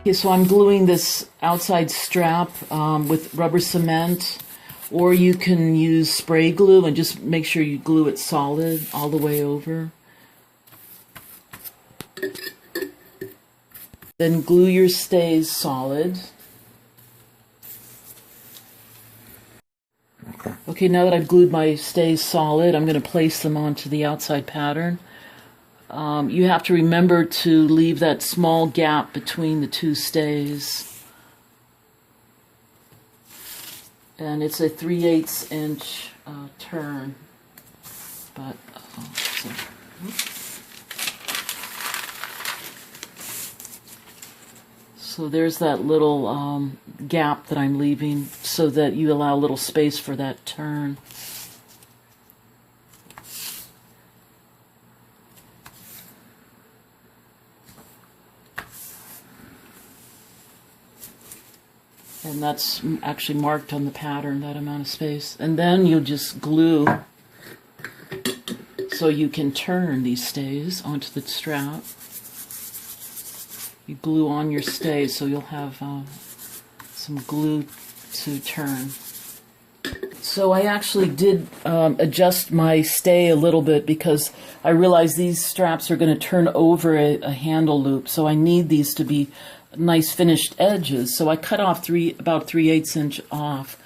Okay, so I'm gluing this outside strap with rubber cement, or you can use spray glue and just make sure you glue it solid all the way over. Then glue your stays solid. Okay, now that I've glued my stays solid, I'm going to place them onto the outside pattern. You have to remember to leave that small gap between the two stays. And it's a 3/8 inch turn. But, so there's that little gap that I'm leaving so that you allow a little space for that turn. And that's actually marked on the pattern, that amount of space. And then you just glue so you can turn these stays onto the strap. You glue on your stays so you'll have some glue to turn. So I actually did adjust my stay a little bit because I realized these straps are going to turn over a handle loop, so I need these to be nice finished edges. So I cut off about 3/8 inch off,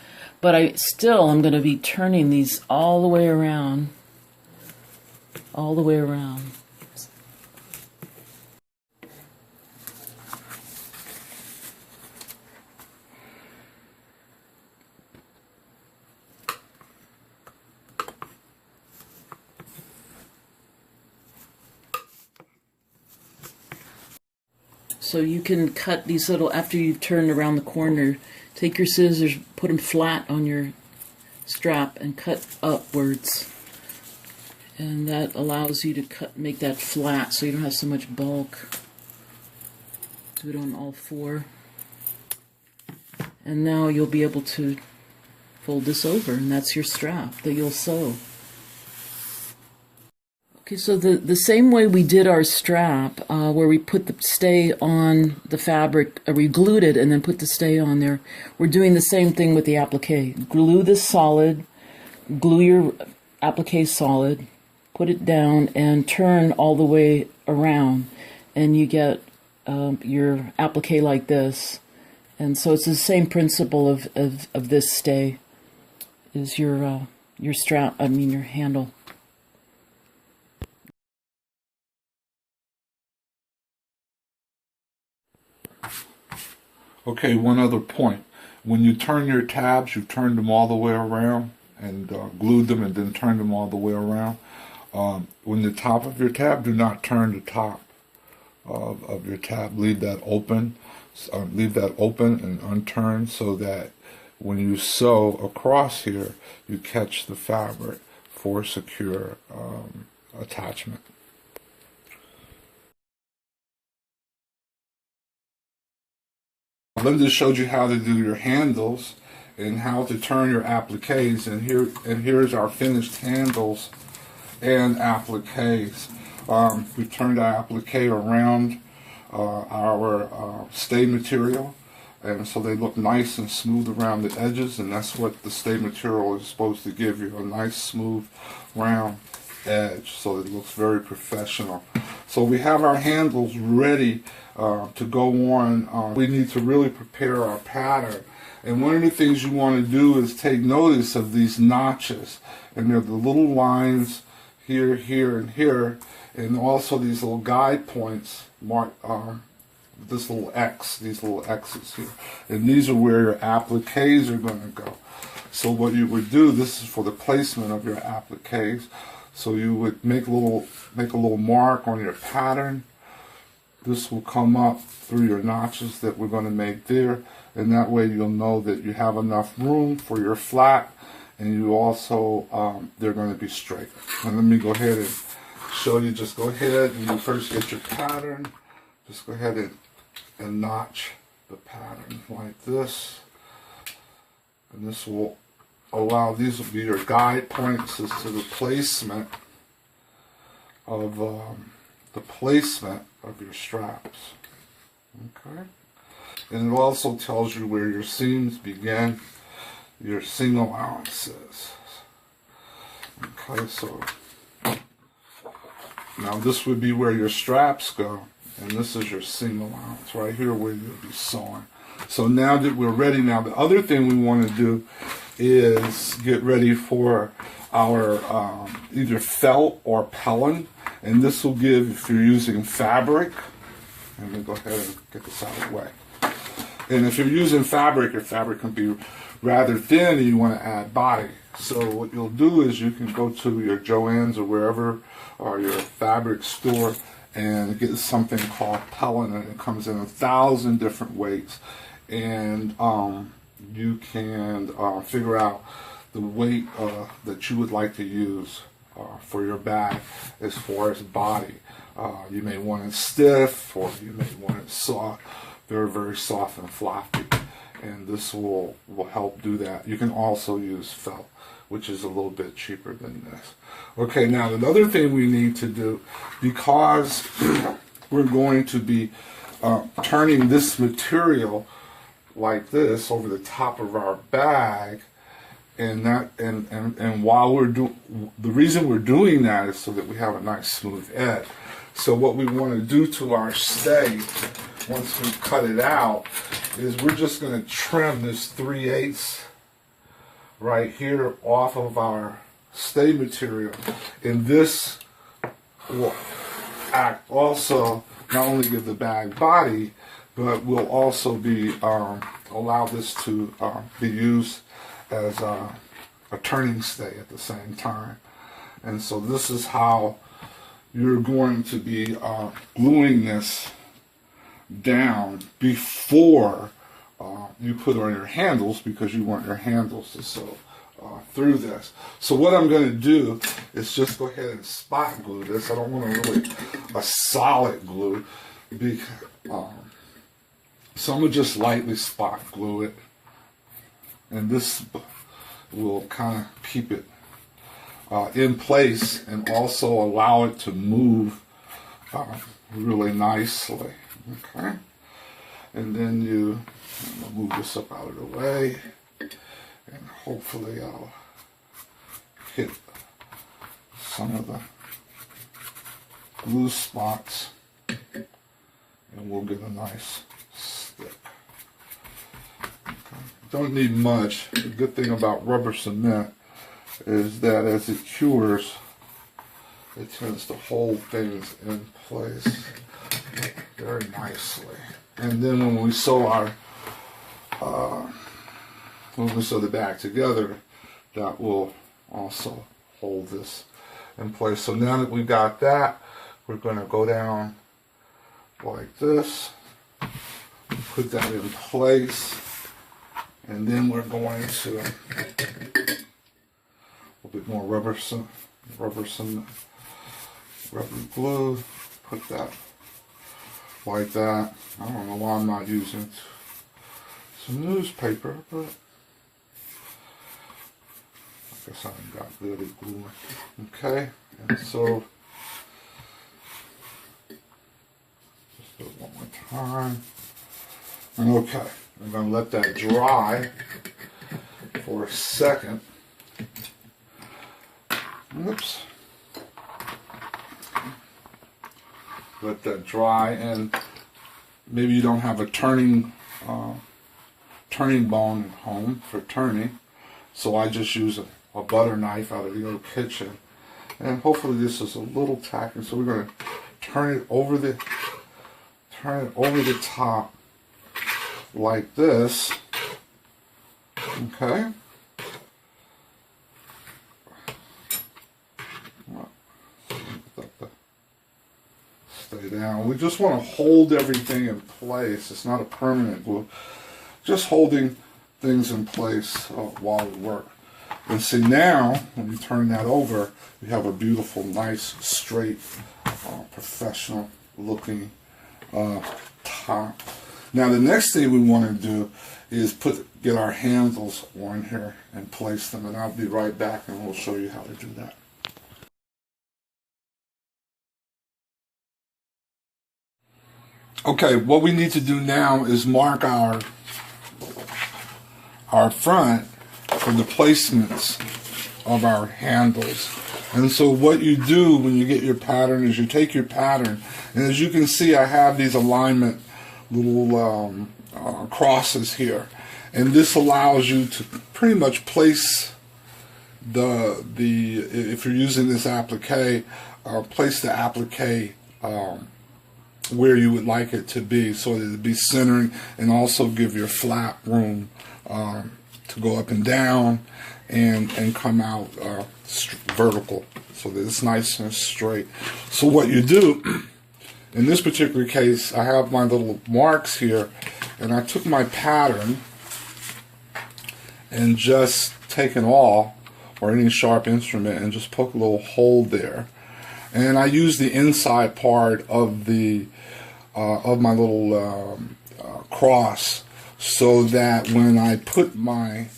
but I'm going to be turning these all the way around, all the way around. So you can cut these little, after you've turned around the corner, take your scissors, put them flat on your strap and cut upwards. And that allows you to make that flat so you don't have so much bulk. Do it on all four. And now you'll be able to fold this over, and that's your strap that you'll sew. Okay, so the same way we did our strap, where we put the stay on the fabric, we glued it and then put the stay on there, we're doing the same thing with the applique. Glue this solid, glue your applique solid, put it down, and turn all the way around, and you get your applique like this. And so it's the same principle of this stay, is your strap, your handle. Okay, one other point. When you turn your tabs, you turn them all the way around and glued them and then turned them all the way around. When the top of your tab, do not turn the top of your tab. Leave that open. Leave that open and unturned so that when you sew across here, you catch the fabric for secure attachment. Linda showed you how to do your handles and how to turn your appliques, and here's our finished handles and appliques. We turned our applique around our stay material, and so they look nice and smooth around the edges, and that's what the stay material is supposed to give you, a nice smooth round edge, so it looks very professional. So we have our handles ready to go on. We need to really prepare our pattern, and one of the things you want to do is take notice of these notches, and they're the little lines here, here, and here, and also these little guide points marked this little X, these little X's here, and these are where your appliques are going to go. So what you would do, this is for the placement of your appliques. So you would make a little mark on your pattern. This will come up through your notches that we're going to make there, and that way you'll know that you have enough room for your flat, and you also they're going to be straight. And let me go ahead and show you. Just go ahead and you first get your pattern. Just go ahead and notch the pattern like this, and this will allow, these will be your guide points as to the placement of your straps. Okay, And it also tells you where your seams begin, your seam allowances. Okay, so now this would be where your straps go, and this is your seam allowance right here where you'll be sewing. So now that we're ready, now the other thing we want to do is get ready for our either felt or pelin, and this will give, if you're using fabric, let me go ahead and get this out of the way. And if you're using fabric, your fabric can be rather thin and you want to add body. So what you'll do is you can go to your Joann's or wherever, or your fabric store, and get something called pelin, and it comes in 1,000 different weights. And you can figure out the weight that you would like to use for your bag as far as body. You may want it stiff, or you may want it soft, very, very soft and floppy. And this will help do that. You can also use felt, which is a little bit cheaper than this. Okay, now the other thing we need to do, because we're going to be turning this material like this over the top of our bag, and while we're the reason we're doing that is so that we have a nice smooth edge. So what we want to do to our stay, once we cut it out, is we're just going to trim this 3/8 right here off of our stay material, and this will act also not only give the bag body, but will also be allow this to be used as a turning stay at the same time. And so this is how you're going to be gluing this down before you put on your handles, because you want your handles to sew through this. So what I'm going to do is just go ahead and spot glue this. I don't want to really a solid glue, so I'm going to just lightly spot glue it, and this will kind of keep it in place and also allow it to move really nicely. Okay, and then you move this up out of the way, and hopefully I'll hit some of the glue spots, and we'll get a nice stick. Okay. Don't need much. The good thing about rubber cement is that as it cures, it tends to hold things in place very nicely. And then when we sew the bag together, that will also hold this in place. So now that we've got that, we're going to go down like this, put that in place, and then we're going to a little bit more rubber glue, put that like that. I don't know why I'm not using some newspaper, but I guess I haven't got good at gluing. Okay, and so just do it one more time. And okay, I'm going to let that dry for a second. Oops. Let that dry, and maybe you don't have a turning bone at home for turning, so I just use a butter knife out of the old kitchen, and hopefully this is a little tacky. So we're going to turn it over the top like this. Okay. Stay down. We just want to hold everything in place. It's not a permanent glue. Just holding things in place while we work. And see, now, when we turn that over, we have a beautiful, nice, straight, professional looking top. Now the next thing we want to do is get our handles on here and place them, and I'll be right back and we'll show you how to do that. Okay, what we need to do now is mark our front for the placements of our handles. And so what you do when you get your pattern is you take your pattern, and as you can see, I have these alignment little crosses here, and this allows you to pretty much place if you're using this applique, place the applique where you would like it to be, so that it be centering, and also give your flap room to go up and down and come out vertical, so that it's nice and straight. So what you do in this particular case, I have my little marks here, and I took my pattern and just taken awl or any sharp instrument and just poke a little hole there, and I use the inside part of the of my little cross, so that when I put my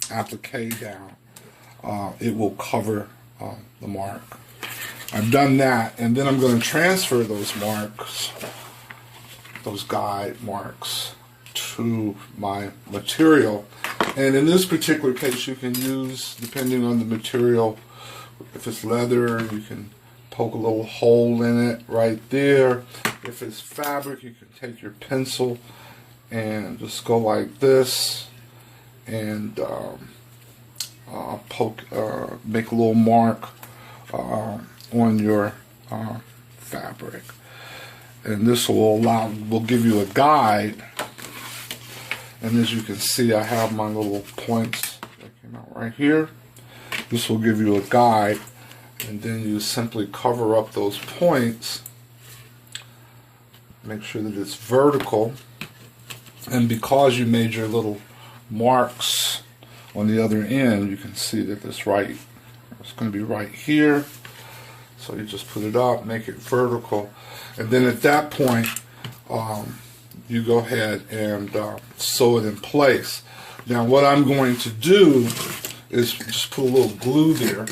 applique down, it will cover the mark. I've done that, and then I'm going to transfer those marks, those guide marks, to my material. And in this particular case, you can use, depending on the material, if it's leather, you can poke a little hole in it right there. If it's fabric, you can take your pencil and just go like this and make a little mark on your fabric, and this will give you a guide. And as you can see, I have my little points that came out right here. This will give you a guide, and then you simply cover up those points, make sure that it's vertical, and because you made your little marks on the other end, you can see that it's going to be right here. So you just put it up, make it vertical, and then at that point you go ahead and sew it in place. Now what I'm going to do is just put a little glue there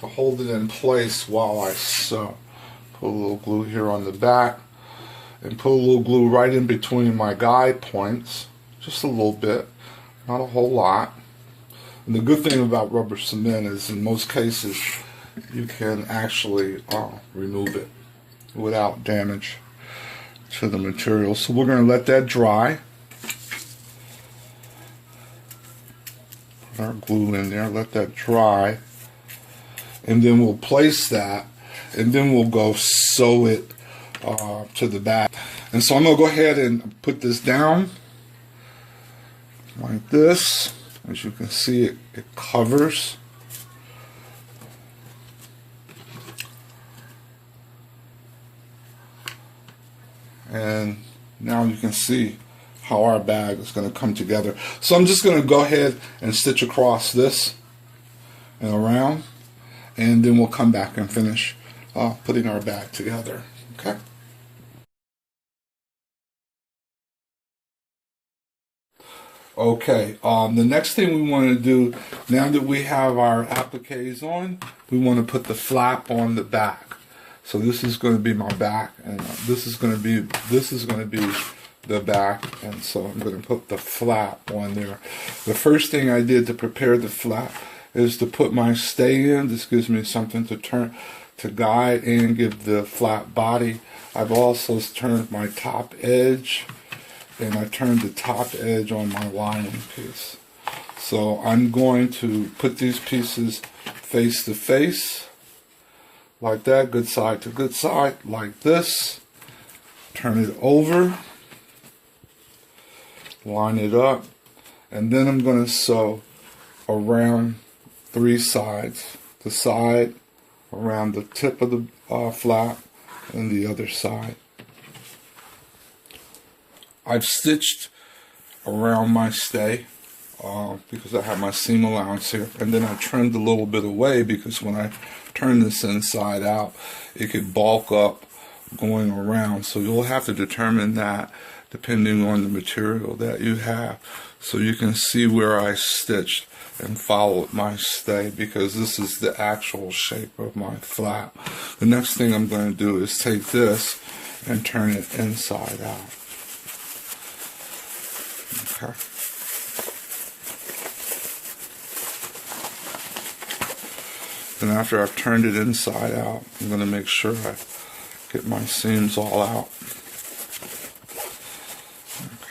to hold it in place while I sew. Put a little glue here on the back, and put a little glue right in between my guide points, just a little bit, not a whole lot. And the good thing about rubber cement is, in most cases, you can actually remove it without damage to the material. So we're going to let that dry. Put our glue in there, let that dry, and then we'll place that, and then we'll go sew it to the back. And so I'm going to go ahead and put this down like this. As you can see, it covers. And now you can see how our bag is going to come together. So I'm just going to go ahead and stitch across this and around, and then we'll come back and finish putting our bag together. Okay. Okay, the next thing we want to do, now that we have our appliques on, we want to put the flap on the back. So this is going to be my back, and this is going to be the back, and so I'm going to put the flap on there. The first thing I did to prepare the flap is to put my stay in. This gives me something to guide and give the flap body. I've also turned my top edge, and I turned the top edge on my lining piece. So I'm going to put these pieces face to face, like that, good side to good side, like this. Turn it over, line it up, and then I'm going to sew around three sides. The side around the tip of the flap, and the other side. I've stitched around my stay because I have my seam allowance here, and then I trimmed a little bit away because when I turn this inside out, it could bulk up going around. So you'll have to determine that depending on the material that you have. So you can see where I stitched and followed my stay, because this is the actual shape of my flap. The next thing I'm going to do is take this and turn it inside out. Okay. Then after I've turned it inside out, I'm going to make sure I get my seams all out.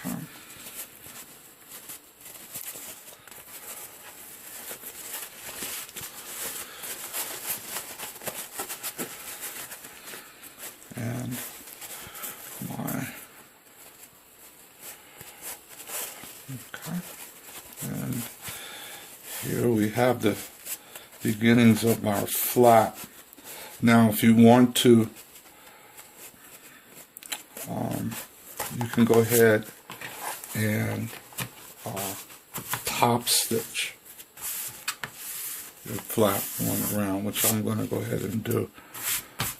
Okay. And and here we have the beginnings of our flap. Now if you want to, you can go ahead and top stitch your flap going around, which I'm going to go ahead and do.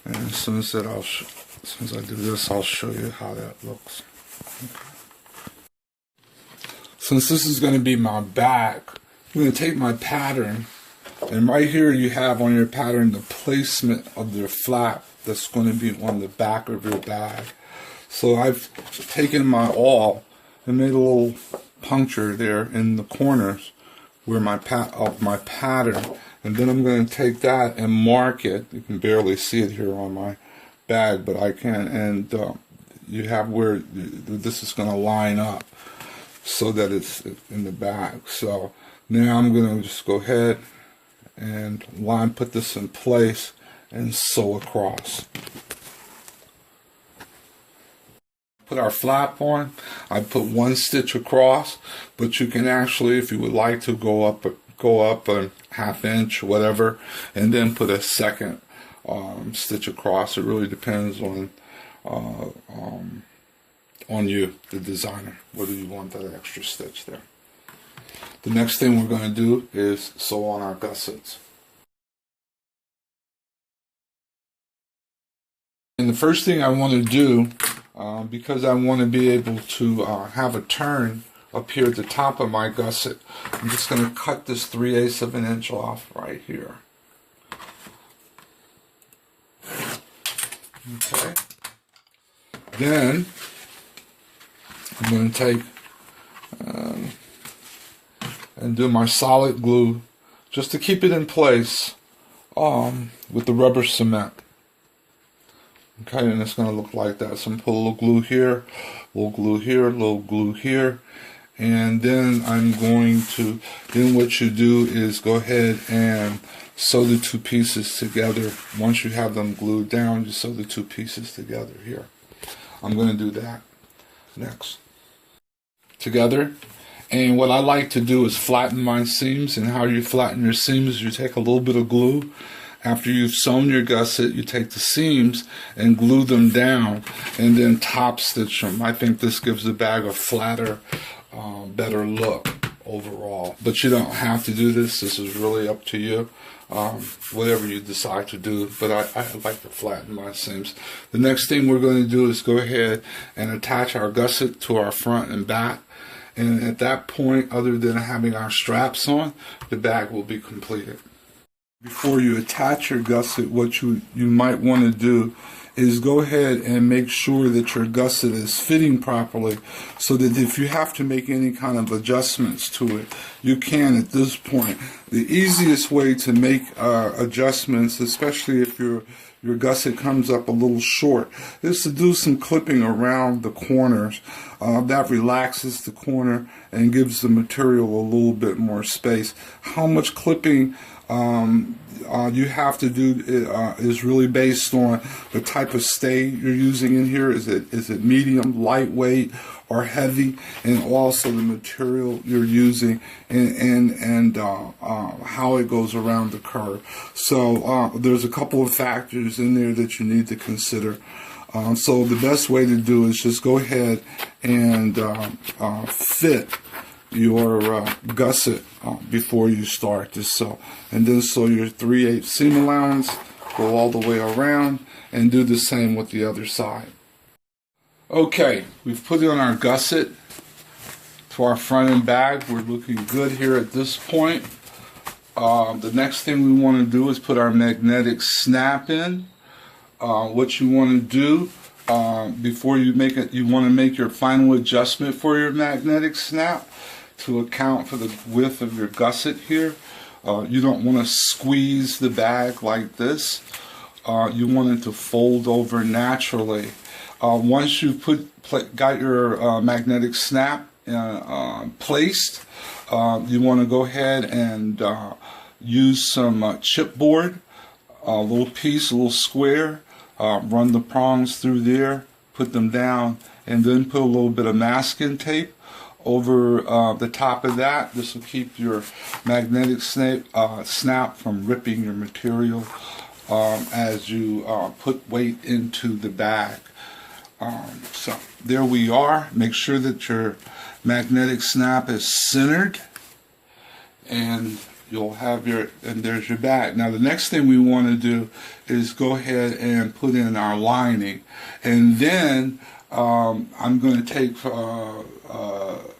And as soon as I do this, I'll show you how that looks. Okay. Since this is going to be my back, I'm going to take my pattern, and right here you have on your pattern the placement of your flap that's going to be on the back of your bag. So I've taken my awl and made a little puncture there in the corners where my pattern, and then I'm going to take that and mark it. You can barely see it here on my bag, but I can, and you have where this is going to line up so that it's in the bag. So now I'm going to just go ahead and put this in place and sew across. Put our flap on. I put one stitch across, but you can actually, if you would like to, go up a ½ inch, whatever, and then put a second stitch across. It really depends on you, the designer, whether you want that extra stitch there. The next thing we're going to do is sew on our gussets. And the first thing I want to do, because I want to be able to have a turn up here at the top of my gusset, I'm just going to cut this 3/8 of an inch off right here. Okay. Then I'm going to take and do my solid glue just to keep it in place with the rubber cement. Okay, and it's going to look like that. So I'm going to put a little glue here, a little glue here, a little glue here, and then I'm going to, then what you do is go ahead and sew the two pieces together. Once you have them glued down, you sew the two pieces together here. I'm going to do that next. Together. And what I like to do is flatten my seams. And how you flatten your seams, you take a little bit of glue. After you've sewn your gusset, you take the seams and glue them down and then top stitch them. I think this gives the bag a flatter, better look overall. But you don't have to do this. This is really up to you. Whatever you decide to do, but I like to flatten my seams. The next thing we're going to do is go ahead and attach our gusset to our front and back. And at that point, other than having our straps on, the bag will be completed. Before you attach your gusset, what you might want to do is go ahead and make sure that your gusset is fitting properly, so that if you have to make any kind of adjustments to it, you can at this point. The easiest way to make adjustments, especially if your gusset comes up a little short, is to do some clipping around the corners. That relaxes the corner and gives the material a little bit more space. How much clipping you have to do is really based on the type of stay you're using in here. Is it medium, lightweight, or heavy, and also the material you're using and how it goes around the curve. So there's a couple of factors in there that you need to consider. So the best way to do is just go ahead and fit your gusset before you start to sew, and then sew your 3/8 seam allowance go all the way around, and do the same with the other side. Okay, we've put on our gusset to our front and back. We're looking good here at this point. The next thing we want to do is put our magnetic snap in. What you want to do before you make it, you want to make your final adjustment for your magnetic snap to account for the width of your gusset here. You don't want to squeeze the bag like this. You want it to fold over naturally. Once you've got your magnetic snap placed, you want to go ahead and use some chipboard, a little piece, a little square, run the prongs through there, put them down, and then put a little bit of masking tape over the top of that. This will keep your magnetic snap from ripping your material as you put weight into the bag. So there we are. Make sure that your magnetic snap is centered, and you'll have and there's your bag. Now the next thing we want to do is go ahead and put in our lining, and then I'm going to take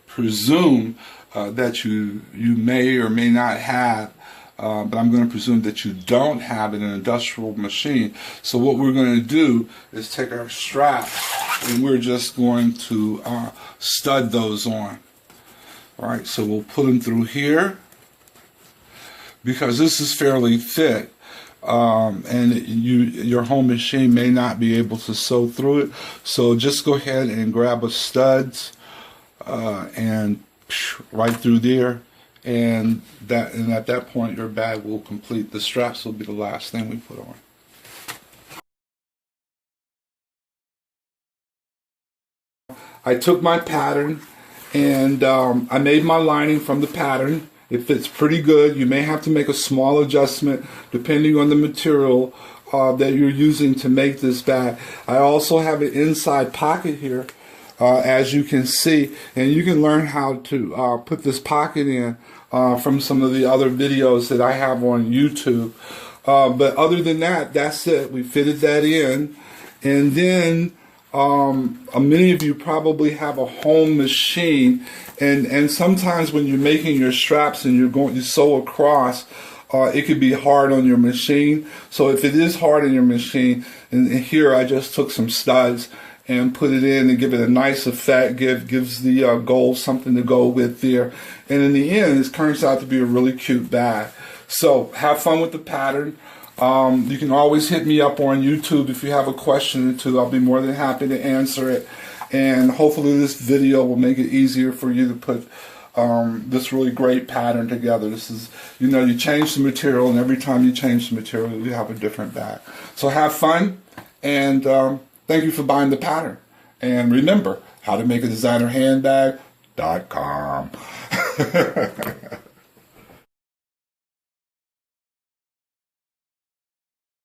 presume that you may or may not have, but I'm going to presume that you don't have an industrial machine. So what we're going to do is take our strap, and we're just going to stud those on. All right, so we'll put them through here, because this is fairly thick, and your home machine may not be able to sew through it. So just go ahead and grab a studs and right through there, and at that point your bag will complete. The straps will be the last thing we put on. I took my pattern and I made my lining from the pattern. It fits pretty good. You may have to make a small adjustment depending on the material that you're using to make this bag. I also have an inside pocket here, as you can see, and you can learn how to put this pocket in from some of the other videos that I have on YouTube. But other than that, that's it. We fitted that in, and then many of you probably have a home machine, and sometimes when you're making your straps and you sew across, it could be hard on your machine. So if it is hard on your machine, and here I just took some studs and put it in and give it a nice effect, gives the gold something to go with there, and in the end it turns out to be a really cute bag. So have fun with the pattern. You can always hit me up on YouTube if you have a question or two. I'll be more than happy to answer it. And hopefully this video will make it easier for you to put this really great pattern together. This is, you change the material, and every time you change the material, you have a different bag. So have fun, and thank you for buying the pattern. And remember, HowToMakeADesignerhandbag.com.